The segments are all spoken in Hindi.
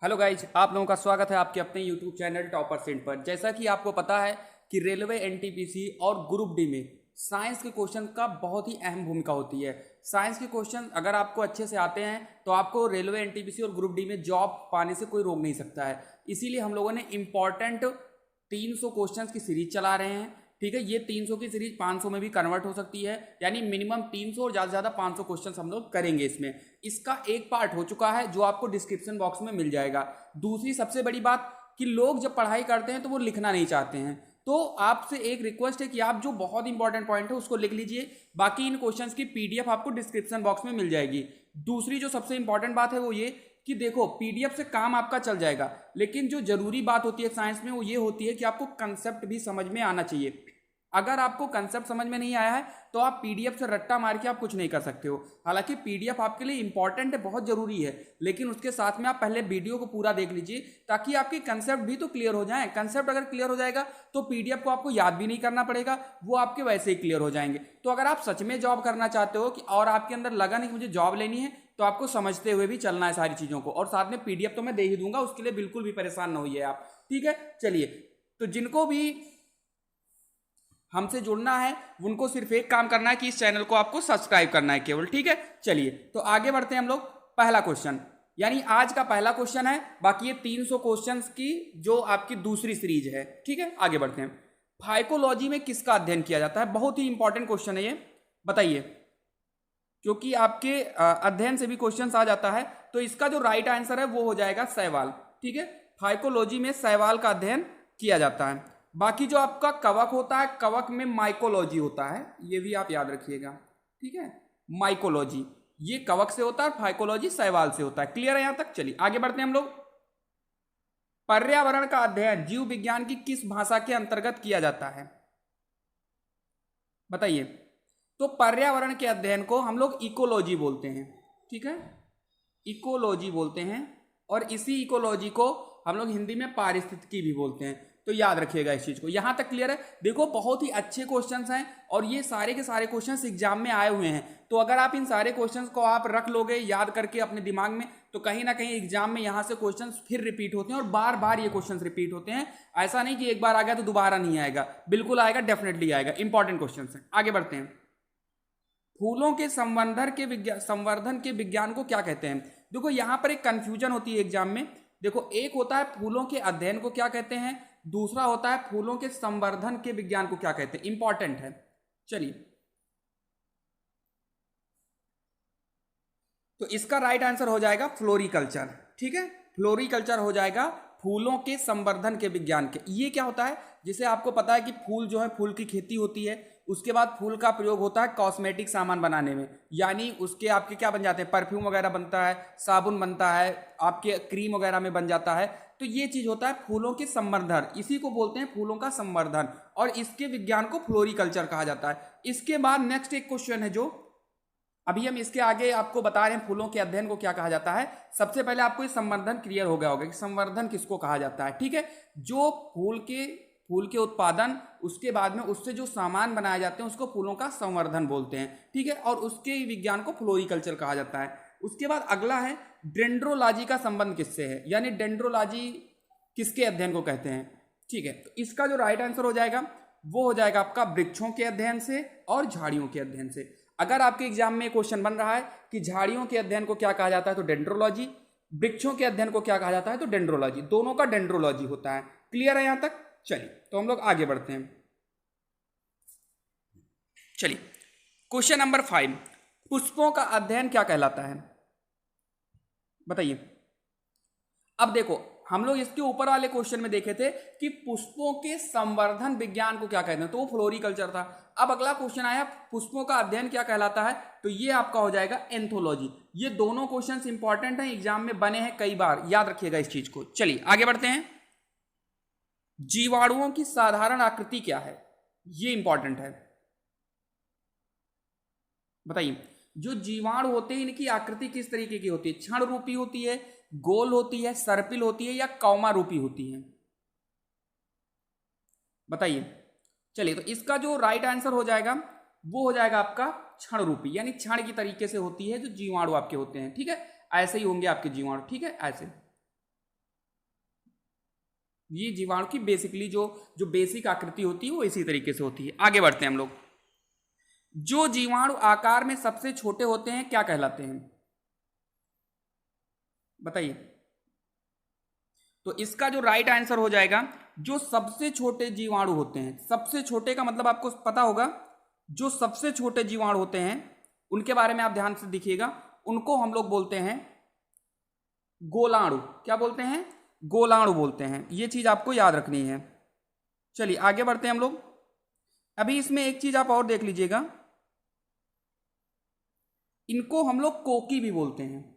हेलो गाइज, आप लोगों का स्वागत है आपके अपने यूट्यूब चैनल टॉपर सेंट पर। जैसा कि आपको पता है कि रेलवे एनटीपीसी और ग्रुप डी में साइंस के क्वेश्चन का बहुत ही अहम भूमिका होती है। साइंस के क्वेश्चन अगर आपको अच्छे से आते हैं तो आपको रेलवे एनटीपीसी और ग्रुप डी में जॉब पाने से कोई रोक नहीं सकता है। इसीलिए हम लोगों ने इंपॉर्टेंट 300 क्वेश्चंस की सीरीज चला रहे हैं। ठीक है, ये 300 की सीरीज 500 में भी कन्वर्ट हो सकती है, यानी मिनिमम 300 और ज़्यादा से ज़्यादा 500 क्वेश्चन हम लोग करेंगे इसमें। इसका एक पार्ट हो चुका है जो आपको डिस्क्रिप्शन बॉक्स में मिल जाएगा। दूसरी सबसे बड़ी बात कि लोग जब पढ़ाई करते हैं तो वो लिखना नहीं चाहते हैं, तो आपसे एक रिक्वेस्ट है कि आप जो बहुत इंपॉर्टेंट पॉइंट है उसको लिख लीजिए। बाकी इन क्वेश्चंस की पीडीएफ आपको डिस्क्रिप्शन बॉक्स में मिल जाएगी। दूसरी जो सबसे इंपॉर्टेंट बात है वो ये कि देखो, पीडीएफ से काम आपका चल जाएगा, लेकिन जो जरूरी बात होती है साइंस में वो ये होती है कि आपको कंसेप्ट भी समझ में आना चाहिए। अगर आपको कंसेप्ट समझ में नहीं आया है तो आप पीडीएफ से रट्टा मार के आप कुछ नहीं कर सकते हो। हालांकि पीडीएफ आपके लिए इंपॉर्टेंट है, बहुत जरूरी है, लेकिन उसके साथ में आप पहले वीडियो को पूरा देख लीजिए ताकि आपके कंसेप्ट भी तो क्लियर हो जाएं। कंसेप्ट अगर क्लियर हो जाएगा तो पीडीएफ को आपको याद भी नहीं करना पड़ेगा, वो आपके वैसे ही क्लियर हो जाएंगे। तो अगर आप सच में जॉब करना चाहते हो कि और आपके अंदर लगा नहीं कि मुझे जॉब लेनी है, तो आपको समझते हुए भी चलना है सारी चीज़ों को। और साथ में पीडीएफ तो मैं दे ही दूंगा, उसके लिए बिल्कुल भी परेशान न होइए आप। ठीक है, चलिए। तो जिनको भी हमसे जुड़ना है उनको सिर्फ एक काम करना है कि इस चैनल को आपको सब्सक्राइब करना है केवल। ठीक है, चलिए तो आगे बढ़ते हैं हम लोग। पहला क्वेश्चन, यानी आज का पहला क्वेश्चन है, बाकी ये 300 क्वेश्चंस की जो आपकी दूसरी सीरीज है। ठीक है, आगे बढ़ते हैं। फाइकोलॉजी में किसका अध्ययन किया जाता है? बहुत ही इंपॉर्टेंट क्वेश्चन है ये, बताइए, क्योंकि आपके अध्ययन से भी क्वेश्चन आ जाता है। तो इसका जो राइट आंसर है वो हो जाएगा शैवाल। ठीक है, फाइकोलॉजी में शैवाल का अध्ययन किया जाता है। बाकी जो आपका कवक होता है, कवक में माइकोलॉजी होता है, ये भी आप याद रखिएगा। ठीक है, माइकोलॉजी ये कवक से होता है और फाइकोलॉजी शैवाल से होता है। क्लियर है यहां तक? चलिए आगे बढ़ते हैं हम लोग। पर्यावरण का अध्ययन जीव विज्ञान की किस भाषा के अंतर्गत किया जाता है? बताइए। तो पर्यावरण के अध्ययन को हम लोग इकोलॉजी बोलते हैं। ठीक है, इकोलॉजी बोलते हैं, और इसी इकोलॉजी को हम लोग हिंदी में पारिस्थितिकी भी बोलते हैं। तो याद रखिएगा इस चीज को। यहां तक क्लियर है? देखो, बहुत ही अच्छे क्वेश्चंस हैं और ये सारे के सारे क्वेश्चंस एग्जाम में आए हुए हैं। तो अगर आप इन सारे क्वेश्चंस को आप रख लोगे याद करके अपने दिमाग में, तो कहीं ना कहीं एग्जाम में यहां से क्वेश्चंस फिर रिपीट होते हैं और बार बार ये क्वेश्चंस रिपीट होते हैं। ऐसा नहीं कि एक बार आ गया तो दोबारा नहीं आएगा, बिल्कुल आएगा, डेफिनेटली आएगा। इंपॉर्टेंट क्वेश्चन है। आगे बढ़ते हैं। फूलों के संवर्धन के विज्ञान को क्या कहते हैं? देखो, यहां पर एक कंफ्यूजन होती है एग्जाम में। देखो, एक होता है फूलों के अध्ययन को क्या कहते हैं, दूसरा होता है फूलों के संवर्धन के विज्ञान को क्या कहते हैं। इंपॉर्टेंट है। चलिए, तो इसका राइट आंसर हो जाएगा फ्लोरिकल्चर। ठीक है, फ्लोरिकल्चर हो जाएगा फूलों के संवर्धन के विज्ञान के। ये क्या होता है? जिसे आपको पता है कि फूल जो है, फूल की खेती होती है, उसके बाद फूल का प्रयोग होता है कॉस्मेटिक सामान बनाने में, यानी उसके आपके क्या बन जाते हैं, परफ्यूम वगैरह बनता है, साबुन बनता है, आपके क्रीम वगैरह में बन जाता है। तो ये चीज होता है फूलों के संवर्धन, इसी को बोलते हैं फूलों का संवर्धन, और इसके विज्ञान को फ्लोरिकल्चर कहा जाता है। इसके बाद नेक्स्ट एक क्वेश्चन है जो अभी हम इसके आगे आपको बता रहे हैं, फूलों के अध्ययन को क्या कहा जाता है। सबसे पहले आपको इस संवर्धन क्लियर हो गया होगा कि संवर्धन किसको कहा जाता है। ठीक है, जो फूल के उत्पादन, उसके बाद में उससे जो सामान बनाए जाते हैं उसको फूलों का संवर्धन बोलते हैं। ठीक है, और उसके विज्ञान को फ्लोरिकल्चर कहा जाता है। उसके बाद अगला है डेंड्रोलॉजी का संबंध किससे है, यानी डेंड्रोलॉजी किसके अध्ययन को कहते हैं। ठीक है, तो इसका जो राइट आंसर हो जाएगा वो हो जाएगा आपका वृक्षों के अध्ययन से और झाड़ियों के अध्ययन से। अगर आपके एग्जाम में क्वेश्चन बन रहा है कि झाड़ियों के अध्ययन को क्या कहा जाता है, तो डेंड्रोलॉजी, वृक्षों के अध्ययन को क्या कहा जाता है, तो डेंड्रोलॉजी, दोनों का डेंड्रोलॉजी होता है। क्लियर है यहां तक? चलिए, तो हम लोग आगे बढ़ते हैं। चलिए, क्वेश्चन नंबर 5, पुष्पों का अध्ययन क्या कहलाता है? बताइए। अब देखो, हम लोग इसके ऊपर वाले क्वेश्चन में देखे थे कि पुष्पों के संवर्धन विज्ञान को क्या कहते हैं, तो वो फ्लोरिकल्चर था। अब अगला क्वेश्चन आया, पुष्पों का अध्ययन क्या कहलाता है, तो ये आपका हो जाएगा एंथोलॉजी। ये दोनों क्वेश्चंस इंपॉर्टेंट हैं, एग्जाम में बने हैं कई बार, याद रखिएगा इस चीज को। चलिए आगे बढ़ते हैं। जीवाणुओं की साधारण आकृति क्या है? ये इंपॉर्टेंट है, बताइए। जो जीवाणु होते हैं इनकी आकृति किस तरीके की होती है? क्षण रूपी होती है, गोल होती है, सर्पिल होती है, या कौमा रूपी होती है? बताइए। चलिए, तो इसका जो राइट आंसर हो जाएगा वो हो जाएगा आपका क्षण रूपी, यानी क्षण की तरीके से होती है जो जीवाणु आपके होते हैं। ठीक है, ऐसे ही होंगे आपके जीवाणु। ठीक है, ऐसे। ये जीवाणु की बेसिकली जो जो बेसिक आकृति होती है वो इसी तरीके से होती है। आगे बढ़ते हैं हम लोग। जो जीवाणु आकार में सबसे छोटे होते हैं क्या कहलाते हैं, बताइए। तो इसका जो राइट आंसर हो जाएगा, जो सबसे छोटे जीवाणु होते हैं, सबसे छोटे का मतलब आपको पता होगा, जो सबसे छोटे जीवाणु होते हैं उनके बारे में आप ध्यान से देखिएगा, उनको हम लोग बोलते हैं गोलाणु। क्या बोलते हैं, गोलाणु बोलते हैं। ये चीज आपको याद रखनी है। चलिए आगे बढ़ते हैं हम लोग। अभी इसमें एक चीज आप और देख लीजिएगा, इनको हम लोग कोकी भी बोलते हैं।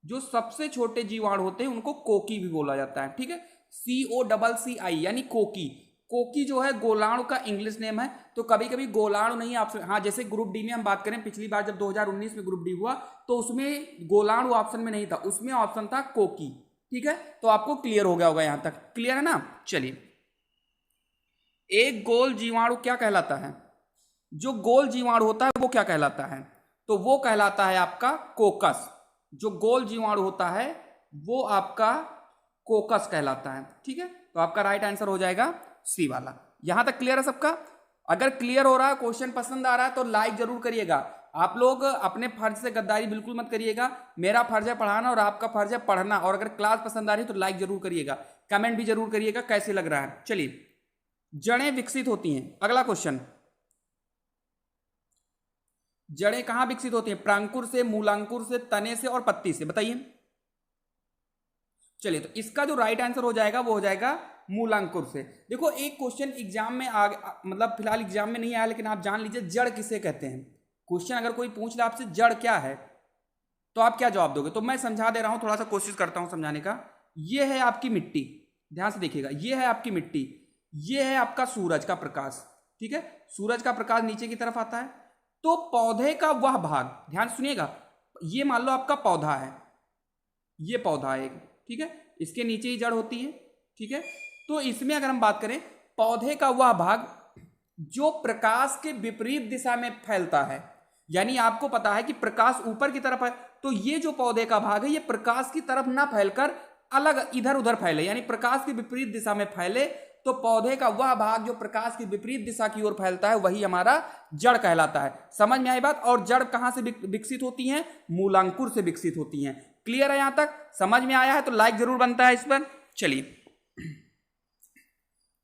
जो सबसे छोटे जीवाणु होते हैं उनको कोकी भी बोला जाता है, ठीक है, COCCI यानी कोकी। कोकी जो है गोलाणु का इंग्लिश नेम है। तो कभी कभी गोलाणु नहीं ऑप्शन, हाँ जैसे ग्रुप डी में हम बात करें, पिछली बार जब 2019 में ग्रुप डी हुआ तो उसमें गोलाणु ऑप्शन में नहीं था, उसमें ऑप्शन था कोकी, ठीक है। तो आपको क्लियर हो गया होगा, यहां तक क्लियर है ना। चलिए, एक गोल जीवाणु क्या कहलाता है, जो गोल जीवाणु होता है वो क्या कहलाता है, तो वो कहलाता है आपका कोकस। जो गोल जीवाणु होता है वो आपका कोकस कहलाता है, ठीक है। तो आपका राइट आंसर हो जाएगा सी वाला। यहां तक क्लियर है सबका। अगर क्लियर हो रहा है, क्वेश्चन पसंद आ रहा है तो लाइक जरूर करिएगा। आप लोग अपने फर्ज से गद्दारी बिल्कुल मत करिएगा। मेरा फर्ज है पढ़ाना और आपका फर्ज है पढ़ना। और अगर क्लास पसंद आ रही है तो लाइक जरूर करिएगा, कमेंट भी जरूर करिएगा कैसे लग रहा है। चलिए, जड़ें विकसित होती हैं, अगला क्वेश्चन। जड़ें कहां विकसित होती हैं, प्रांकुर से, मूलांकुर से, तने से और पत्ती से, बताइए। चलिए, तो इसका जो राइट आंसर हो जाएगा वो हो जाएगा मूलांकुर से। देखो, एक क्वेश्चन एग्जाम में मतलब फिलहाल एग्जाम में नहीं आया, लेकिन आप जान लीजिए जड़ किसे कहते हैं। क्वेश्चन अगर कोई पूछ ले आपसे जड़ क्या है तो आप क्या जवाब दोगे, तो मैं समझा दे रहा हूं, थोड़ा सा कोशिश करता हूं समझाने का। ये है आपकी मिट्टी, ध्यान से देखिएगा, ये है आपकी मिट्टी, ये है आपका सूरज का प्रकाश, ठीक है। सूरज का प्रकाश नीचे की तरफ आता है, तो पौधे का वह भाग, ध्यान सुनिएगा, ये मान लो आपका पौधा है, ये पौधा है एक, ठीक है, इसके नीचे ही जड़ होती है, ठीक है। तो इसमें अगर हम बात करें, पौधे का वह भाग जो प्रकाश के विपरीत दिशा में फैलता है, यानी आपको पता है कि प्रकाश ऊपर की तरफ है, तो ये जो पौधे का भाग है ये प्रकाश की तरफ ना फैलकर अलग इधर उधर फैले, यानी प्रकाश की विपरीत दिशा में फैले। तो पौधे का वह भाग जो प्रकाश की विपरीत दिशा की ओर फैलता है वही हमारा जड़ कहलाता है। समझ में आई बात। और जड़ कहां से विकसित होती हैं, मूलांकुर से विकसित होती हैं। क्लियर है, यहां तक समझ में आया है तो लाइक जरूर बनता है इस पर। चलिए,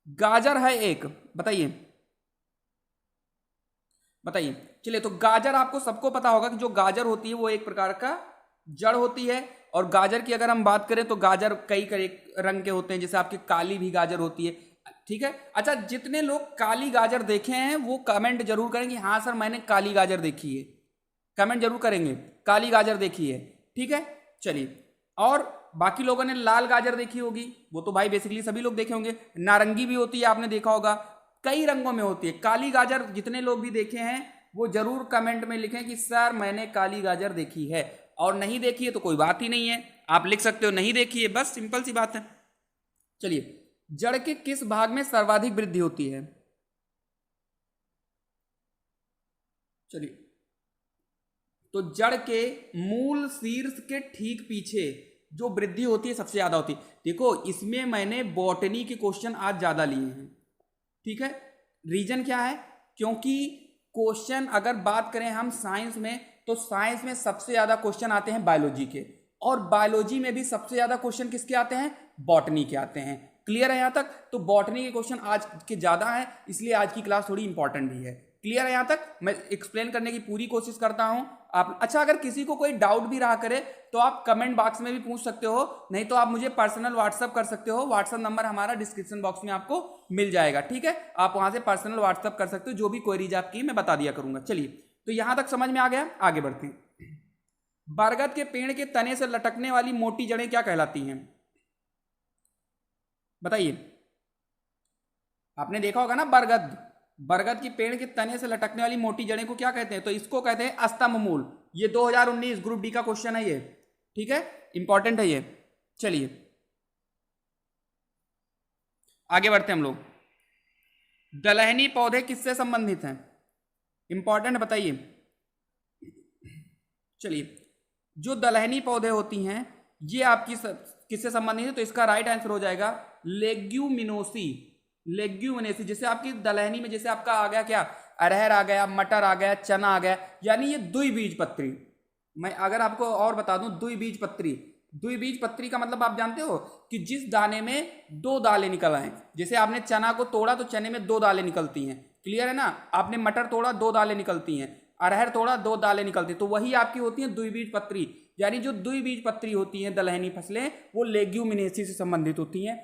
गाजर है एक, बताइए बताइए। चलिए, तो गाजर आपको सबको पता होगा कि जो गाजर होती है वो एक प्रकार का जड़ होती है। और गाजर की अगर हम बात करें तो गाजर कई रंग के होते हैं, जैसे आपकी काली भी गाजर होती है, ठीक है। अच्छा, जितने लोग काली गाजर देखे हैं वो कमेंट जरूर करेंगे, हाँ सर मैंने काली गाजर देखी है, कमेंट जरूर करेंगे काली गाजर देखी है, ठीक है। चलिए, और बाकी लोगों ने लाल गाजर देखी होगी, वो तो भाई बेसिकली सभी लोग देखे होंगे। नारंगी भी होती है, आपने देखा होगा, कई रंगों में होती है। काली गाजर जितने लोग भी देखे हैं वो जरूर कमेंट में लिखें कि सर मैंने काली गाजर देखी है। और नहीं देखी है तो कोई बात ही नहीं है, आप लिख सकते हो नहीं देखी है, बस सिंपल सी बात है। चलिए, जड़ के किस भाग में सर्वाधिक वृद्धि होती है, चलिए, तो जड़ के मूल शीर्ष के ठीक पीछे जो वृद्धि होती है सबसे ज्यादा होती है। देखो, इसमें मैंने बॉटनी के क्वेश्चन आज ज्यादा लिए हैं, ठीक है। रीजन क्या है, क्योंकि क्वेश्चन अगर बात करें हम साइंस में तो साइंस में सबसे ज्यादा क्वेश्चन आते हैं बायोलॉजी के, और बायोलॉजी में भी सबसे ज्यादा क्वेश्चन किसके आते हैं, बॉटनी के आते हैं। क्लियर है यहां तक। तो बॉटनी के क्वेश्चन आज के ज्यादा है, इसलिए आज की क्लास थोड़ी इंपॉर्टेंट भी है। क्लियर है यहां तक। मैं एक्सप्लेन करने की पूरी कोशिश करता हूं आप। अच्छा, अगर किसी को कोई डाउट भी रहा करे तो आप कमेंट बॉक्स में भी पूछ सकते हो, नहीं तो आप मुझे पर्सनल व्हाट्सअप कर सकते हो। व्हाट्सअप नंबर हमारा डिस्क्रिप्शन बॉक्स में आपको मिल जाएगा, ठीक है। आप वहां से पर्सनल व्हाट्सअप कर सकते हो, जो भी क्वेरीज आपकी मैं बता दिया करूंगा। चलिए, तो यहां तक समझ में आ गया, आगे बढ़ते हैं। बरगद के पेड़ के तने से लटकने वाली मोटी जड़ें क्या कहलाती हैं, बताइए। आपने देखा होगा ना, बरगद की पेड़ के तने से लटकने वाली मोटी जड़ें को क्या कहते हैं, तो इसको कहते हैं स्तंभ मूल। ये 2019 ग्रुप डी का क्वेश्चन है ये, ठीक है, इंपॉर्टेंट है ये। चलिए आगे बढ़ते हैं हम लोग। दलहनी पौधे किससे संबंधित हैं, इंपॉर्टेंट बताइए। चलिए, जो दलहनी पौधे होती हैं ये आपकी किससे संबंधित है? तो इसका राइट आंसर हो जाएगा लेग्यूमिनोसी। लेग्यूमिनेसी, जैसे आपकी दलहनी में जैसे आपका आ गया क्या, अरहर आ गया, मटर आ गया, चना आ गया, यानी ये द्विबीजपत्री। मैं अगर आपको और बता दूं, द्विबीजपत्री, द्विबीजपत्री का मतलब आप जानते हो कि जिस दाने में दो दालें निकल आए। जैसे आपने चना को तोड़ा तो चने में दो दालें निकलती हैं, क्लियर है ना। आपने मटर तोड़ा, दो दालें निकलती हैं। अरहर तोड़ा, दो दालें निकलती हैं। तो वही आपकी होती हैं द्विबीजपत्री। यानी जो द्विबीजपत्री होती हैं दलहनी फसलें, वो लेग्यूमिनेसी से संबंधित होती हैं।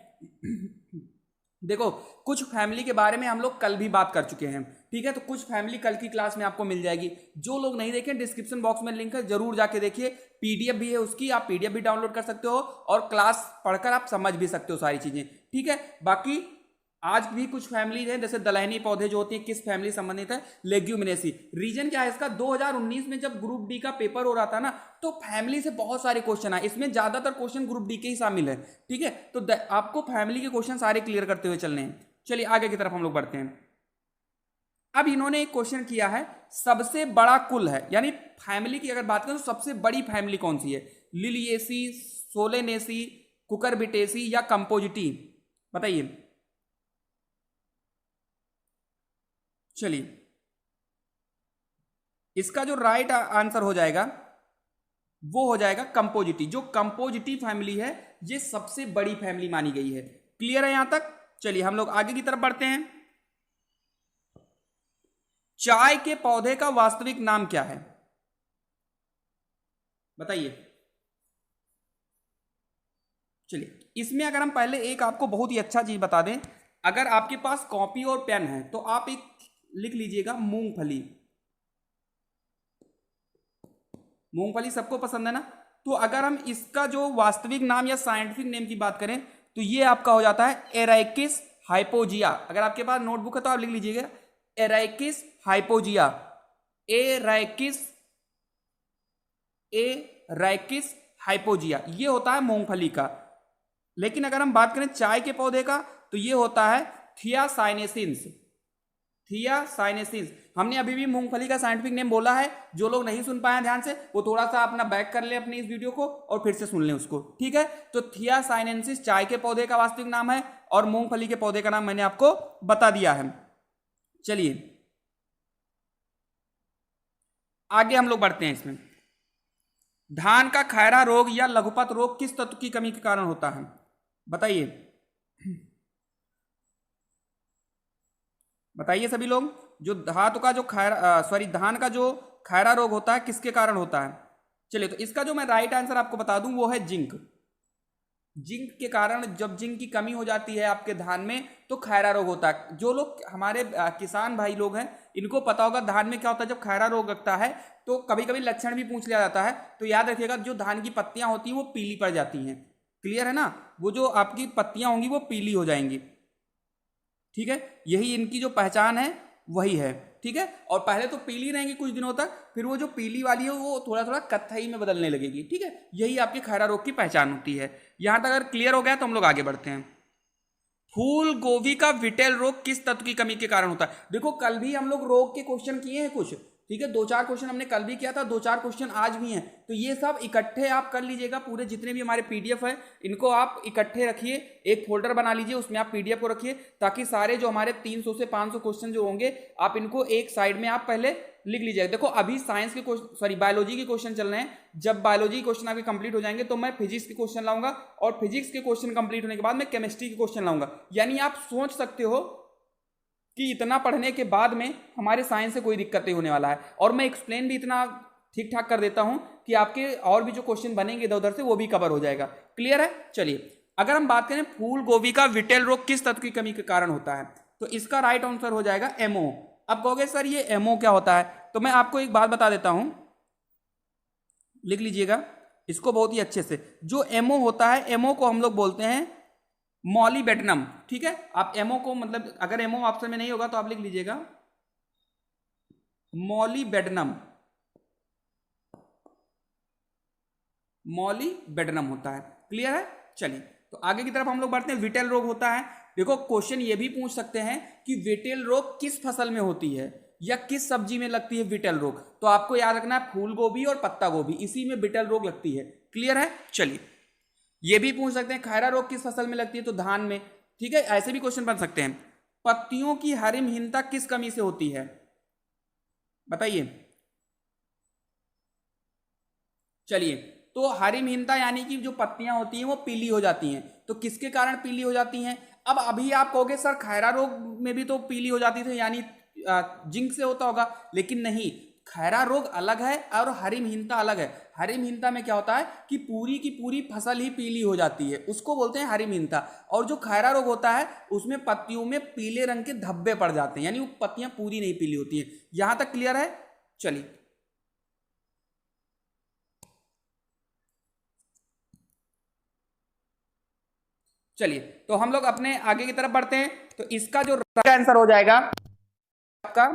देखो, कुछ फैमिली के बारे में हम लोग कल भी बात कर चुके हैं, ठीक है। तो कुछ फैमिली कल की क्लास में आपको मिल जाएगी। जो लोग नहीं देखें, डिस्क्रिप्शन बॉक्स में लिंक है, जरूर जाके देखिए। पीडीएफ भी है उसकी, आप पीडीएफ भी डाउनलोड कर सकते हो और क्लास पढ़कर आप समझ भी सकते हो सारी चीजें, ठीक है। बाकी आज भी कुछ फैमिलीज हैं, जैसे दलहनी पौधे जो होती है, किस फैमिली संबंधित है? लेग्यूमिनेसी। रीजन क्या है इसका? 2019 में जब ग्रुप डी का पेपर हो रहा था ना, तो फैमिली से बहुत सारे क्वेश्चन आए। इसमें ज्यादातर क्वेश्चन ग्रुप डी के ही शामिल है, ठीक है। तो आपको फैमिली के क्वेश्चन सारे क्लियर करते हुए चलने हैं। चलिए आगे की तरफ हम लोग बढ़ते हैं। अब इन्होंने एक क्वेश्चन किया है, सबसे बड़ा कुल है, यानी फैमिली की अगर बात करें तो सबसे बड़ी फैमिली कौन सी है? लिलिएसी, सोलेनेसी, कुकरबिटेसी या कंपोजिटी? बताइए। चलिए, इसका जो राइट आंसर हो जाएगा वो हो जाएगा कंपोजिटी। जो कंपोजिटी फैमिली है, ये सबसे बड़ी फैमिली मानी गई है। क्लियर है यहां तक? चलिए हम लोग आगे की तरफ बढ़ते हैं। चाय के पौधे का वास्तविक नाम क्या है? बताइए। चलिए, इसमें अगर हम पहले एक आपको बहुत ही अच्छा चीज बता दें, अगर आपके पास कॉपी और पेन है तो आप एक लिख लीजिएगा, मूंगफली। मूंगफली सबको पसंद है ना। तो अगर हम इसका जो वास्तविक नाम या साइंटिफिक नेम की बात करें तो ये आपका हो जाता है एराइकिस हाइपोजिया। अगर आपके पास नोटबुक है तो आप लिख लीजिएगा एराइकिस हाइपोजिया। एराइकिस हाइपोजिया, ये होता है मूंगफली का। लेकिन अगर हम बात करें चाय के पौधे का तो ये होता है थियासाइनेसिस। थियासाइनेसिस। हमने अभी भी मूंगफली का साइंटिफिक नेम बोला है। जो लोग नहीं सुन पाए ध्यान से, वो थोड़ा सा अपना बैक कर ले अपनी इस वीडियो को और फिर से सुन लें उसको, ठीक है। तो थियासाइनेसिस चाय के पौधे का वास्तविक नाम है और मूंगफली के पौधे का नाम मैंने आपको बता दिया है। चलिए आगे हम लोग बढ़ते हैं। इसमें धान का खैरा रोग या लघुपत रोग किस तत्व की कमी के कारण होता है? बताइए। बताइए सभी लोग। जो धातु का जो धान का जो खैरा रोग होता है किसके कारण होता है? चलिए, तो इसका जो मैं राइट आंसर आपको बता दूं वो है जिंक। जिंक के कारण, जब जिंक की कमी हो जाती है आपके धान में तो खैरा रोग होता है। जो लोग हमारे किसान भाई लोग हैं, इनको पता होगा धान में क्या होता है जब खैरा रोग लगता है। तो कभी कभी लक्षण भी पूछ लिया जाता है, तो याद रखिएगा जो धान की पत्तियां होती हैं वो पीली पड़ जाती हैं। क्लियर है ना? वो जो आपकी पत्तियां होंगी वो पीली हो जाएंगी, ठीक है। यही इनकी जो पहचान है वही है, ठीक है। और पहले तो पीली रहेंगी कुछ दिनों तक, फिर वो जो पीली वाली है वो थोड़ा थोड़ा कत्थई में बदलने लगेगी, ठीक है। यही आपके खैरा रोग की पहचान होती है। यहां तक अगर क्लियर हो गया तो हम लोग आगे बढ़ते हैं। फूल गोभी का विटेल रोग किस तत्व की कमी के कारण होता है? देखो, कल भी हम लोग रोग के क्वेश्चन किए हैं कुछ, ठीक है। 2-4 क्वेश्चन हमने कल भी किया था, 2-4 क्वेश्चन आज भी हैं। तो ये सब इकट्ठे आप कर लीजिएगा। पूरे जितने भी हमारे पीडीएफ है इनको आप इकट्ठे रखिए, एक फोल्डर बना लीजिए, उसमें आप पीडीएफ को रखिए, ताकि सारे जो हमारे 300 से 500 क्वेश्चन जो होंगे आप इनको एक साइड में आप पहले लिख लीजिएगा। देखो, अभी साइंस के क्वेश्चन, बायोलॉजी के क्वेश्चन चल रहे हैं। जब बायोलॉजी के क्वेश्चन आपके कंप्लीट हो जाएंगे तो मैं फिजिक्स के क्वेश्चन लाऊंगा, और फिजिक्स के क्वेश्चन कंप्लीट होने के बाद मैं केमिस्ट्री के क्वेश्चन लाऊंगा। यानी आप सोच सकते हो कि इतना पढ़ने के बाद में हमारे साइंस से कोई दिक्कत नहीं होने वाला है। और मैं एक्सप्लेन भी इतना ठीक ठाक कर देता हूं कि आपके और भी जो क्वेश्चन बनेंगे इधर उधर से वो भी कवर हो जाएगा। क्लियर है? चलिए, अगर हम बात करें फूल गोभी का विटेल रोग किस तत्व की कमी के कारण होता है, तो इसका राइट आंसर हो जाएगा एमओ। अब कहोगे सर ये एमओ क्या होता है? तो मैं आपको एक बात बता देता हूं, लिख लीजिएगा इसको बहुत ही अच्छे से। जो एमओ होता है, एमओ को हम लोग बोलते हैं मॉलीबेडनम, ठीक है। आप एमओ को, मतलब अगर एमओ ऑप्शन में नहीं होगा तो आप लिख लीजिएगा मॉलीबेडनम। मॉलीबेडनम होता है। क्लियर है? चलिए, तो आगे की तरफ हम लोग बढ़ते हैं। विटेल रोग होता है। देखो, क्वेश्चन ये भी पूछ सकते हैं कि विटेल रोग किस फसल में होती है या किस सब्जी में लगती है विटेल रोग। तो आपको याद रखना है फूल गोभी और पत्ता गोभी, इसी में विटेल रोग लगती है। क्लियर है? चलिए ये भी पूछ सकते हैं खैरा रोग किस फसल में लगती है, तो धान में। ठीक है, ऐसे भी क्वेश्चन बन सकते हैं। पत्तियों की हरिमहीनता किस कमी से होती है, बताइए। चलिए, तो हरिमहीनता यानी कि जो पत्तियां होती हैं वो पीली हो जाती हैं, तो किसके कारण पीली हो जाती हैं। अब अभी आप कहोगे सर खैरा रोग में भी तो पीली हो जाती थी, यानी जिंक से होता होगा, लेकिन नहीं, खैरा रोग अलग है और हरिमहीनता अलग है। हरिमहीनता में क्या होता है कि पूरी की पूरी फसल ही पीली हो जाती है, उसको बोलते हैं हरिमहीनता। और जो खैरा रोग होता है उसमें पत्तियों में पीले रंग के धब्बे पड़ जाते हैं, यानी वो पत्तियां पूरी नहीं पीली होती हैं। यहां तक क्लियर है। चलिए, चलिए तो हम लोग अपने आगे की तरफ बढ़ते हैं। तो इसका जो राइट आंसर हो जाएगा आपका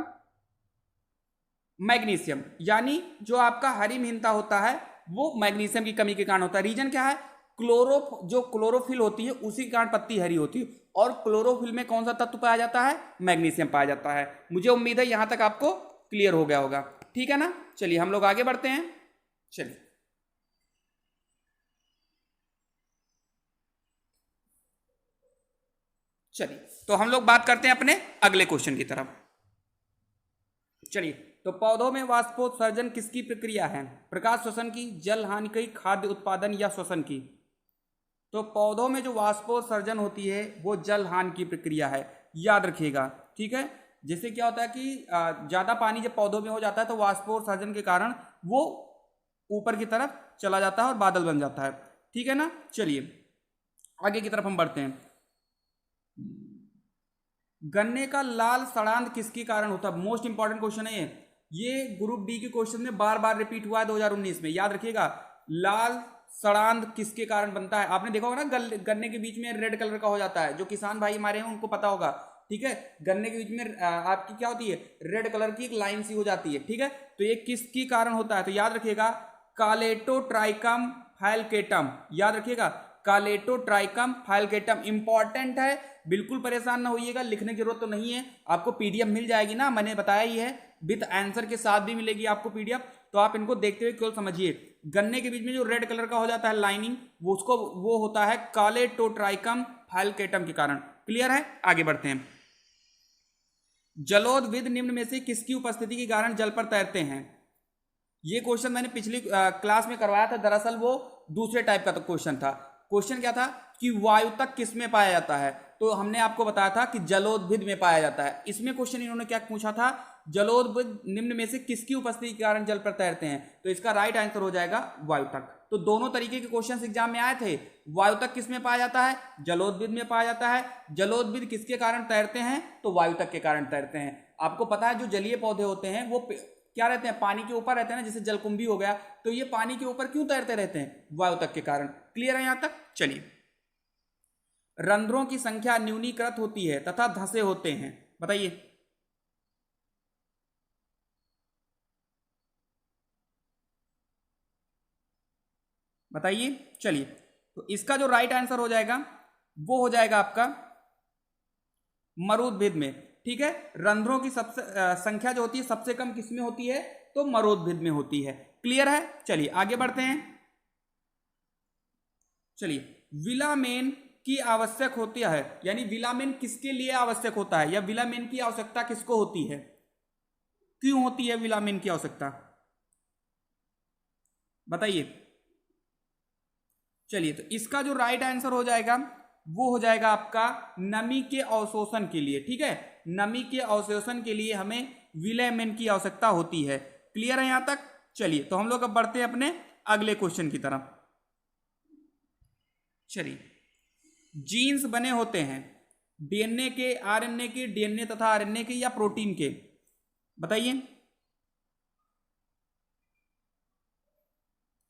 मैग्नीशियम, यानी जो आपका हरिमहीनता होता है वो मैग्नीशियम की कमी के कारण होता है। रीजन क्या है, जो क्लोरोफिल होती है उसी के कारण पत्ती हरी होती है, और क्लोरोफिल में कौन सा तत्व पाया जाता है, मैग्नीशियम पाया जाता है। मुझे उम्मीद है यहां तक आपको क्लियर हो गया होगा, ठीक है ना। चलिए हम लोग आगे बढ़ते हैं। चलिए, चलिए तो हम लोग बात करते हैं अपने अगले क्वेश्चन की तरफ। चलिए, तो पौधों में वाष्पोत्सर्जन किसकी प्रक्रिया है, प्रकाश श्वसन की, जल हानि की, खाद्य उत्पादन या श्वसन की। तो पौधों में जो वाष्पोत्सर्जन होती है वो जल हानि की प्रक्रिया है, याद रखिएगा। ठीक है, जिससे क्या होता है कि ज्यादा पानी जब पौधों में हो जाता है तो वाष्पोत्सर्जन के कारण वो ऊपर की तरफ चला जाता है और बादल बन जाता है। ठीक है ना। चलिए आगे की तरफ हम बढ़ते हैं। गन्ने का लाल सड़ांध किसके कारण होता है, मोस्ट इंपॉर्टेंट क्वेश्चन है ये ग्रुप डी के क्वेश्चन में बार बार रिपीट हुआ है 2019 में, याद रखिएगा। लाल सड़ांध किसके कारण बनता है, आपने देखा होगा ना गन्ने के बीच में रेड कलर का हो जाता है, जो किसान भाई हमारे हैं उनको पता होगा। ठीक है, गन्ने के बीच में आपकी क्या होती है, रेड कलर की एक लाइन सी हो जाती है। ठीक है, तो ये किसके कारण होता है, तो याद रखिएगा कालेटोट्राइकम फाइलकेटम, याद रखिएगा कालेटोट्राइकम फाइलकेटम, इंपॉर्टेंट है। बिल्कुल परेशान ना होइएगा, लिखने की जरूरत तो नहीं है, आपको पीडीएफ मिल जाएगी ना, मैंने बताया ही है, विद आंसर के साथ भी मिलेगी आपको पीडीएफ। तो आप इनको देखते हुए केवल समझिए, गन्ने के बीच में जो रेड कलर का हो जाता है लाइनिंग, वो होता है कालेटोट्राइकम फाइलकेटम के कारण। क्लियर है, आगे बढ़ते हैं। जलोदविद निम्न में से किसकी उपस्थिति के कारण जल पर तैरते हैं। ये क्वेश्चन मैंने पिछली क्लास में करवाया था, दरअसल वो दूसरे टाइप का क्वेश्चन था। क्वेश्चन क्या था कि वायुतक किस में पाया जाता है, तो हमने आपको बताया था कि जलोदभिद में पाया जाता है। इसमें क्वेश्चन इन्होंने क्या पूछा था, जलोदभिद निम्न में से किसकी उपस्थिति के कारण जल पर तैरते हैं, तो इसका राइट आंसर हो जाएगा वायुतक। तो दोनों तरीके के क्वेश्चन एग्जाम में आए थे। वायुतक किस में पाया जाता है, जलोदभिद में पाया जाता है। जलोदभिद किसके कारण तैरते हैं, तो वायुतक के कारण तैरते हैं। आपको पता है जो जलीय पौधे होते हैं वो क्या रहते हैं, पानी के ऊपर रहते हैं ना, जैसे जलकुंभी हो गया, तो ये पानी के ऊपर क्यों तैरते रहते हैं, वायुतक के कारण। क्लियर है यहां तक। चलिए, रंध्रों की संख्या न्यूनीकृत होती है तथा धंसे होते हैं, बताइए। बताइए। चलिए, तो इसका जो राइट आंसर हो जाएगा वो हो जाएगा आपका मरुद्भिद में। ठीक है, रंध्रों की सबसे संख्या जो होती है सबसे कम किसमें होती है, तो मरुद्भिद में होती है। क्लियर है, चलिए आगे बढ़ते हैं। चलिए, विलामेन की आवश्यक होती है, यानी विलामेन किसके लिए आवश्यक होता है, या विलामेन की आवश्यकता किसको होती है, क्यों होती है विलामेन की आवश्यकता, बताइए। चलिए, तो इसका जो राइट आंसर हो जाएगा वो हो जाएगा आपका नमी के अवशोषण के लिए। ठीक है, नमी के अवशोषण के लिए हमें विलामेन की आवश्यकता होती है। क्लियर है यहां तक। चलिए, तो हम लोग अब बढ़ते हैं अपने अगले क्वेश्चन की तरफ। चलिए, जीन्स बने होते हैं डीएनए के, आरएनए के, डीएनए तथा आरएनए के, या प्रोटीन के, बताइए।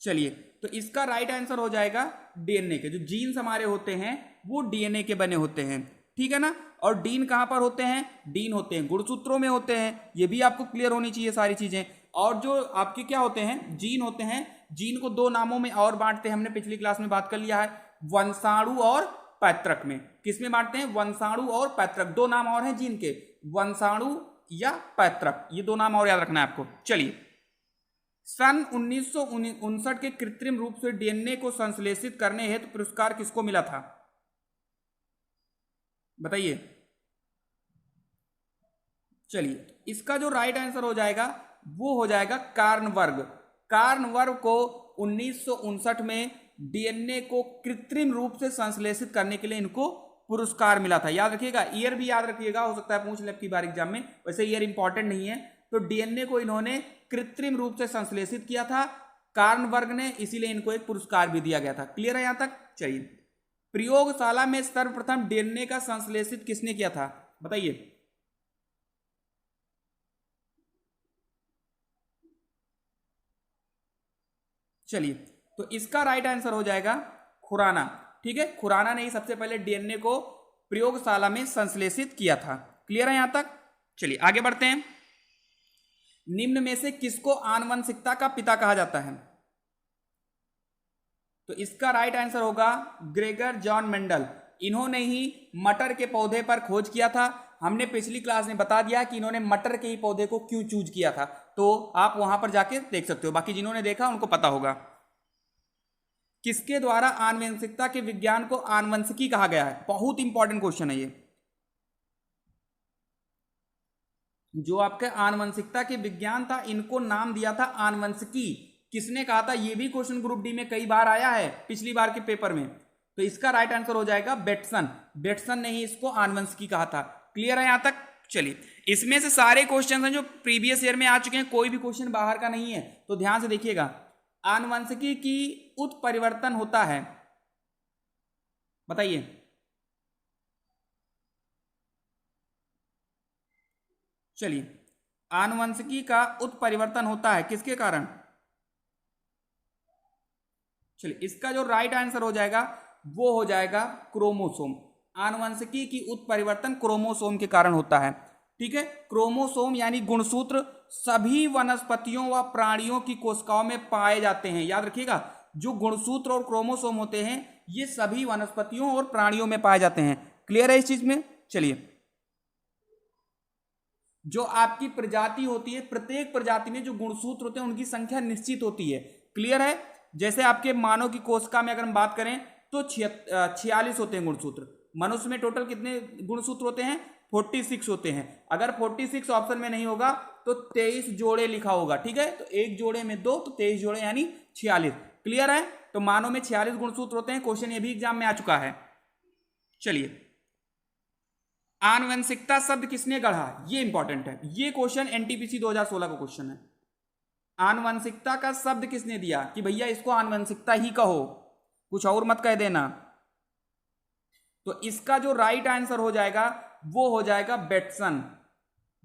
चलिए, तो इसका राइट आंसर हो जाएगा डीएनए के। जो जीन्स हमारे होते हैं वो डीएनए के बने होते हैं। ठीक है ना। और डीन कहां पर होते हैं, डीन होते हैं गुणसूत्रों में होते हैं, ये भी आपको क्लियर होनी चाहिए सारी चीजें। और जो आपके क्या होते हैं, जीन होते हैं, जीन को दो नामों में और बांटते हैं, हमने पिछली क्लास में बात कर लिया है, वंशाणु और पैतृक में। किस में बांटते हैं, वंशाणु और पैतृक, दो नाम और हैं जीन के, वंशाणु या पैतृक, ये दो नाम और याद रखना है आपको। चलिए, सन 1959 के कृत्रिम रूप से डीएनए को संश्लेषित करने हेतु पुरस्कार किसको मिला था? बताइए। चलिए, इसका जो राइट आंसर हो जाएगा वो हो जाएगा कार्नवर्ग। कार्नवर्ग को 1959 में डीएनए को कृत्रिम रूप से संश्लेषित करने के लिए इनको पुरस्कार मिला था। याद रखिएगा, ईयर भी याद रखिएगा, हो सकता है पूछ ले आपकी बार एग्जाम में, वैसे ईयर इंपॉर्टेंट नहीं है। तो डीएनए को इन्होंने कृत्रिम रूप से संश्लेषित किया था कार्नवर्ग ने, इसीलिए इनको एक पुरस्कार भी दिया गया था। क्लियर है यहां तक? चलिए, प्रयोगशाला में सर्वप्रथम डीएनए का संश्लेषित किसने किया था? बताइए। चलिए, तो इसका राइट आंसर हो जाएगा खुराना। ठीक है, खुराना ने ही सबसे पहले डीएनए को प्रयोगशाला में संश्लेषित किया था। क्लियर है यहां तक? चलिए आगे बढ़ते हैं। निम्न में से किसको आनुवंशिकता का पिता कहा जाता है? तो इसका राइट आंसर होगा ग्रेगर जॉन मेंडल। इन्होंने ही मटर के पौधे पर खोज किया था। हमने पिछली क्लास में बता दिया कि इन्होंने मटर के ही पौधे को क्यों चूज किया था, तो आप वहां पर जाके देख सकते हो, बाकी जिन्होंने देखा उनको पता होगा। किसके द्वारा आनुवंशिकता के विज्ञान को आनुवंशिकी कहा गया है? बहुत इंपॉर्टेंट क्वेश्चन है ये। जो आपके आनुवंशिकता के विज्ञान था, इनको नाम दिया था आनुवंशिकी। किसने कहा था? ये भी क्वेश्चन ग्रुप डी में कई बार आया है पिछली बार के पेपर में। तो इसका राइट आंसर हो जाएगा बेटसन। बेटसन ने ही इसको आनुवंशिकी कहा था। क्लियर है यहां तक? चलिए, इसमें से सारे क्वेश्चन हैं जो प्रीवियस ईयर में आ चुके हैं, कोई भी क्वेश्चन बाहर का नहीं है, तो ध्यान से देखिएगा। आनुवंशिकी की उत्परिवर्तन होता है, बताइए। चलिए, आनुवंशिकी का उत्परिवर्तन होता है किसके कारण? चलिए, इसका जो राइट आंसर हो जाएगा वो हो जाएगा क्रोमोसोम। आनुवंशिकी की उत्परिवर्तन क्रोमोसोम के कारण होता है। ठीक है, क्रोमोसोम यानी गुणसूत्र सभी वनस्पतियों व प्राणियों की कोशिकाओं में पाए जाते हैं। याद रखिएगा, जो गुणसूत्र और क्रोमोसोम होते हैं ये सभी वनस्पतियों और प्राणियों में पाए जाते हैं। क्लियर है इस चीज में? चलिए, जो आपकी प्रजाति होती है, प्रत्येक प्रजाति में जो गुणसूत्र होते हैं उनकी संख्या निश्चित होती है। क्लियर है? जैसे आपके मानव की कोशिका में अगर हम बात करें तो 46 होते हैं गुणसूत्र। मनुष्य में टोटल कितने गुणसूत्र होते हैं? 46 होते हैं। अगर 46 ऑप्शन में नहीं होगा तो 23 जोड़े लिखा होगा। ठीक है, तो एक जोड़े में 2 तो 23 जोड़े यानी 46। क्लियर है? तो मानव में 46 गुणसूत्र होते हैं। क्वेश्चन ये भी एग्जाम में आ चुका है। चलिए, आनुवंशिकता शब्द किसने गढ़ा? ये इंपॉर्टेंट है, ये क्वेश्चन एनटीपीसी 2016 का क्वेश्चन है। आनुवंशिकता का शब्द किसने दिया कि भैया इसको आनुवंशिकता ही कहो, कुछ और मत कह देना? तो इसका जो राइट आंसर हो जाएगा वो हो जाएगा बेटसन।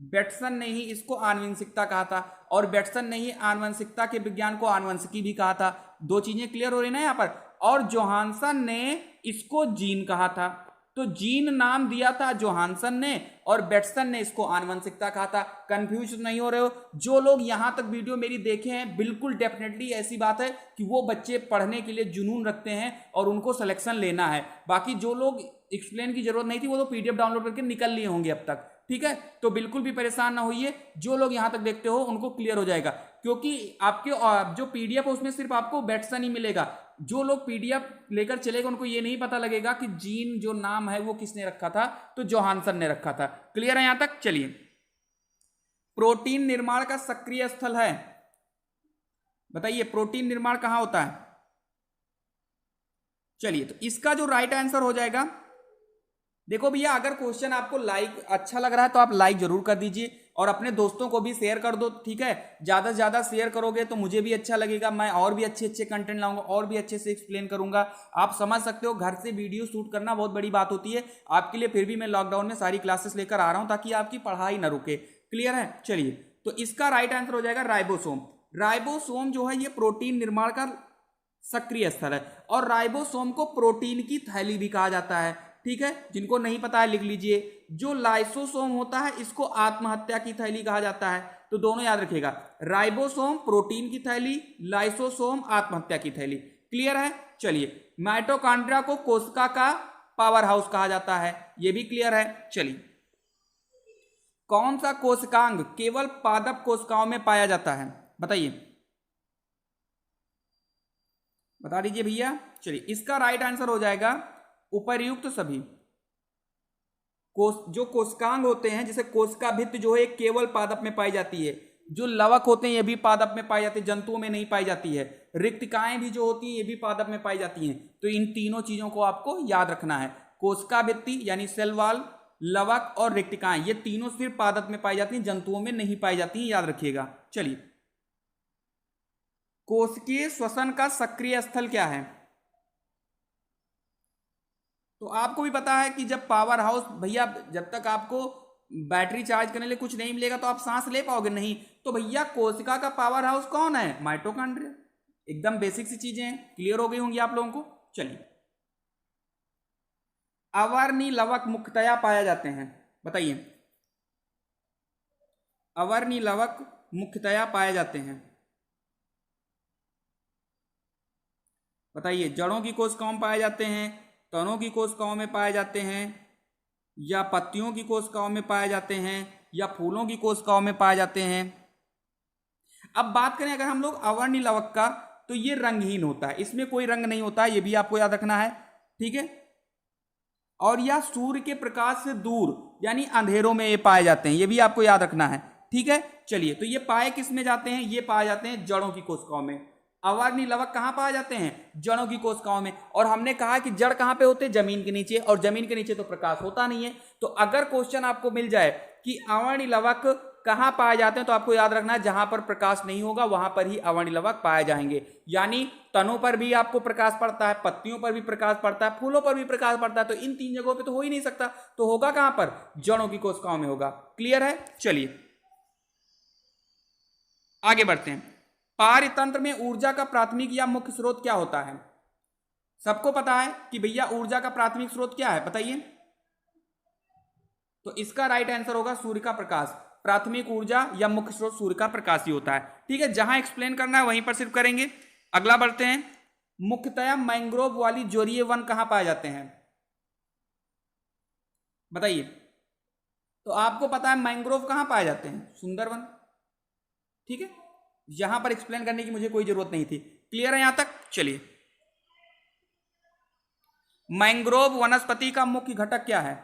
बेटसन ने ही इसको आनुवंशिकता कहा था, और बेटसन ने ही आनुवंशिकता के विज्ञान को आनुवंशिकी भी कहा था। दो चीजें क्लियर हो रही ना यहाँ पर। और जोहानसन ने इसको जीन कहा था। तो जीन नाम दिया था जोहानसन ने, और बेटसन ने इसको आनुवंशिकता कहा था। कंफ्यूज नहीं हो रहे हो? जो लोग यहां तक वीडियो मेरी देखे हैं, बिल्कुल डेफिनेटली ऐसी बात है कि वो बच्चे पढ़ने के लिए जुनून रखते हैं और उनको सिलेक्शन लेना है। बाकी जो लोग एक्सप्लेन की जरूरत नहीं थी वो तो पीडीएफ डाउनलोड करके निकल लिए होंगे अब तक। ठीक है, तो बिल्कुल भी परेशान ना होइए, जो लोग यहां तक देखते हो उनको क्लियर हो जाएगा, क्योंकि आपके जो पीडीएफ है उसमें सिर्फ आपको बेटसन ही मिलेगा। जो लोग पीडीएफ लेकर चलेगा उनको ये नहीं पता लगेगा कि जीन जो नाम है वो किसने रखा था, तो जोहानसन ने रखा था। क्लियर है यहां तक? चलिए, प्रोटीन निर्माण का सक्रिय स्थल है, बताइए प्रोटीन निर्माण कहां होता है? चलिए, तो इसका जो राइट आंसर हो जाएगा, देखो भैया, अगर क्वेश्चन आपको लाइक अच्छा लग रहा है तो आप लाइक जरूर कर दीजिए और अपने दोस्तों को भी शेयर कर दो। ठीक है, ज्यादा से ज्यादा शेयर करोगे तो मुझे भी अच्छा लगेगा, मैं और भी अच्छे अच्छे कंटेंट लाऊंगा और भी अच्छे से एक्सप्लेन करूंगा। आप समझ सकते हो, घर से वीडियो शूट करना बहुत बड़ी बात होती है आपके लिए, फिर भी मैं लॉकडाउन में सारी क्लासेस लेकर आ रहा हूं ताकि आपकी पढ़ाई ना रुके। क्लियर है? चलिए, तो इसका राइट आंसर हो जाएगा राइबोसोम। राइबोसोम जो है ये प्रोटीन निर्माण का सक्रिय स्थल है, और राइबोसोम को प्रोटीन की थैली भी कहा जाता है। ठीक है, जिनको नहीं पता है लिख लीजिए। जो लाइसोसोम होता है इसको आत्महत्या की थैली कहा जाता है। तो दोनों याद रखिएगा, राइबोसोम प्रोटीन की थैली, लाइसोसोम आत्महत्या की थैली। क्लियर है? चलिए, माइटोकॉन्ड्रिया को कोशिका का पावर हाउस कहा जाता है, यह भी क्लियर है। चलिए, कौन सा कोशिकांग केवल पादप कोशिकाओं में पाया जाता है? बताइए। बता दीजिए भैया। चलिए, इसका राइट आंसर हो जाएगा उपर्युक्त सभी। जो कोशिकांग होते हैं, जैसे कोशिका भित्ति जो है केवल पादप में पाई जाती है, जो लवक होते हैं ये भी पादप में पाई जाती है, जंतुओं में नहीं पाई जाती है, रिक्तिकाएं भी जो होती हैं ये भी पादप में पाई जाती हैं। तो इन तीनों चीजों को आपको याद रखना है, कोशिका भित्ति यानी सेल वॉल, लवक और रिक्तिकाएं, ये तीनों सिर्फ पादप में पाई जाती हैं, जंतुओं में नहीं पाई जाती हैं, याद रखिएगा। चलिए, कोशिकीय श्वसन का सक्रिय स्थल क्या है? तो आपको भी पता है कि जब पावर हाउस, भैया जब तक आपको बैटरी चार्ज करने के लिए कुछ नहीं मिलेगा तो आप सांस ले पाओगे नहीं। तो भैया कोशिका का पावर हाउस कौन है? माइटोकॉन्ड्रिया। एकदम बेसिक सी चीजें हैं, क्लियर हो गई होंगी आप लोगों को। चलिए, अवर्णी लवक मुख्यतया पाए जाते हैं, बताइए। अवर्णी लवक मुख्यतया पाए जाते हैं, बताइए। जड़ों की कोशिकाओं में पाए जाते हैं, तनों की कोशिकाओं में पाए जाते हैं, या पत्तियों की कोशिकाओं में पाए जाते हैं, या फूलों की कोशिकाओं में पाए जाते हैं। अब बात करें अगर हम लोग अवर्णी लवक का, तो ये रंगहीन होता है, इसमें कोई रंग नहीं होता है, ये भी आपको याद रखना है, ठीक है। और यह सूर्य के प्रकाश से दूर यानी अंधेरों में ये पाए जाते हैं, ये भी आपको याद रखना है, ठीक है। चलिए, तो ये पाए किस में जाते हैं? ये पाए जाते हैं जड़ों की कोशिकाओं में। अवर्णी लवक कहां पाए जाते हैं? जड़ों की कोशिकाओं में। और हमने कहा कि जड़ कहां पे होते हैं? जमीन के नीचे, और जमीन के नीचे तो प्रकाश होता नहीं है। तो अगर क्वेश्चन आपको मिल जाए कि अवर्णी लवक कहां पाए जाते हैं, तो आपको याद रखना है जहां पर प्रकाश नहीं होगा वहां पर ही अवर्णी लवक पाए जाएंगे। यानी तनों पर भी आपको प्रकाश पड़ता है, पत्तियों पर भी प्रकाश पड़ता है, फूलों पर भी प्रकाश पड़ता है, तो इन तीन जगहों पे तो हो ही नहीं सकता, तो होगा कहां पर? जड़ों की कोशिकाओं में होगा। क्लियर है? चलिए आगे बढ़ते हैं। पारतंत्र में ऊर्जा का प्राथमिक या मुख्य स्रोत क्या होता है? सबको पता है कि भैया ऊर्जा का प्राथमिक स्रोत क्या है, बताइए। तो इसका राइट आंसर होगा सूर्य का प्रकाश। प्राथमिक ऊर्जा या मुख्य स्रोत सूर्य का प्रकाश ही होता है, ठीक है। जहां एक्सप्लेन करना है वहीं पर सिर्फ करेंगे। अगला बढ़ते हैं। मुख्यतया मैंग्रोव वाली जोरीय वन कहां पाए जाते हैं, बताइए। तो आपको पता है मैंग्रोव कहां पाए जाते हैं? सुंदरवन, ठीक है। यहां पर एक्सप्लेन करने की मुझे कोई जरूरत नहीं थी। क्लियर है यहां तक? चलिए, मैंग्रोव वनस्पति का मुख्य घटक क्या है,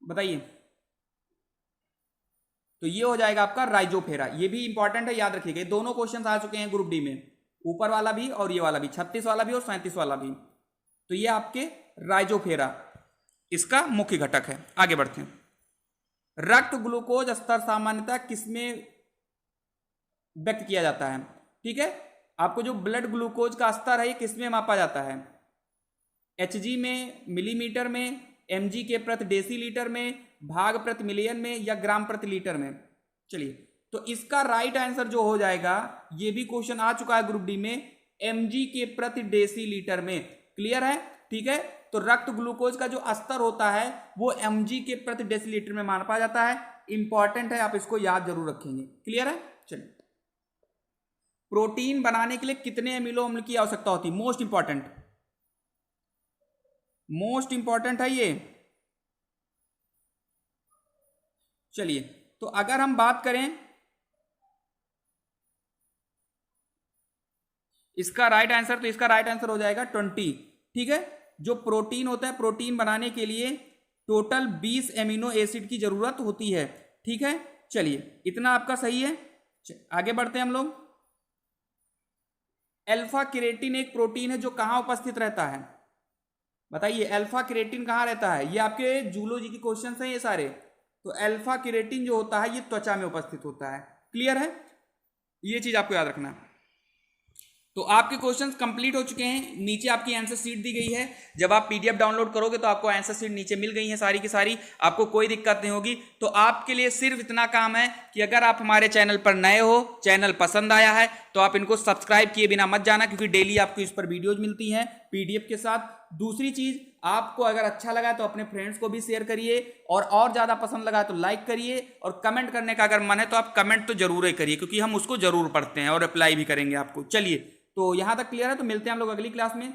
बताइए। तो ये हो जाएगा आपका राइजोफेरा। ये भी इंपॉर्टेंट है, याद रखिएगा। दोनों क्वेश्चन आ चुके हैं ग्रुप डी में, ऊपर वाला भी और ये वाला भी, 36 वाला भी और 37 वाला भी। तो ये आपके राइजोफेरा इसका मुख्य घटक है। आगे बढ़ते हैं। रक्त ग्लूकोज स्तर सामान्यतः किसमें व्यक्त किया जाता है, ठीक है। आपको जो ब्लड ग्लूकोज का स्तर है ये किसमें मापा जाता है? एचजी में, मिलीमीटर में, एमजी के प्रति डेसीलीटर में, भाग प्रति मिलियन में, या ग्राम प्रति लीटर में? चलिए, तो इसका राइट आंसर जो हो जाएगा, ये भी क्वेश्चन आ चुका है ग्रुप डी में, एमजी के प्रति डेसीलीटर में। क्लियर है? ठीक है। तो रक्त ग्लूकोज का जो स्तर होता है वो एमजी के प्रति डेसीलीटर में मापा जाता है। इंपॉर्टेंट है, आप इसको याद जरूर रखेंगे। क्लियर है? चलिए, प्रोटीन बनाने के लिए कितने अमीनो अम्ल की आवश्यकता होती है? मोस्ट इंपॉर्टेंट है ये। चलिए, तो अगर हम बात करें इसका राइट आंसर, तो इसका राइट आंसर हो जाएगा 20, ठीक है। जो प्रोटीन होता है, प्रोटीन बनाने के लिए टोटल 20 एमिनो एसिड की जरूरत होती है, ठीक है। चलिए, इतना आपका सही है। आगे बढ़ते हैं हम लोग। अल्फा केरेटिन एक प्रोटीन है जो कहां उपस्थित रहता है, बताइए। अल्फा केरेटिन कहां रहता है? ये आपके जूलॉजी के क्वेश्चन हैं ये सारे। तो अल्फा केरेटिन जो होता है ये त्वचा में उपस्थित होता है। क्लियर है? ये चीज आपको याद रखना है। तो आपके क्वेश्चंस कंप्लीट हो चुके हैं। नीचे आपकी आंसर शीट दी गई है। जब आप पीडीएफ डाउनलोड करोगे तो आपको आंसर शीट नीचे मिल गई है सारी की सारी, आपको कोई दिक्कत नहीं होगी। तो आपके लिए सिर्फ इतना काम है कि अगर आप हमारे चैनल पर नए हो, चैनल पसंद आया है, तो आप इनको सब्सक्राइब किए बिना मत जाना, क्योंकि डेली आपको इस पर वीडियोज मिलती हैं पीडीएफ के साथ। दूसरी चीज, आपको अगर अच्छा लगा तो अपने फ्रेंड्स को भी शेयर करिए, और ज्यादा पसंद लगा तो लाइक करिए, और कमेंट करने का अगर मन है तो आप कमेंट तो जरूर ही करिए, क्योंकि हम उसको जरूर पढ़ते हैं और रिप्लाई भी करेंगे आपको। चलिए, तो यहां तक क्लियर है। तो मिलते हैं हम लोग अगली क्लास में।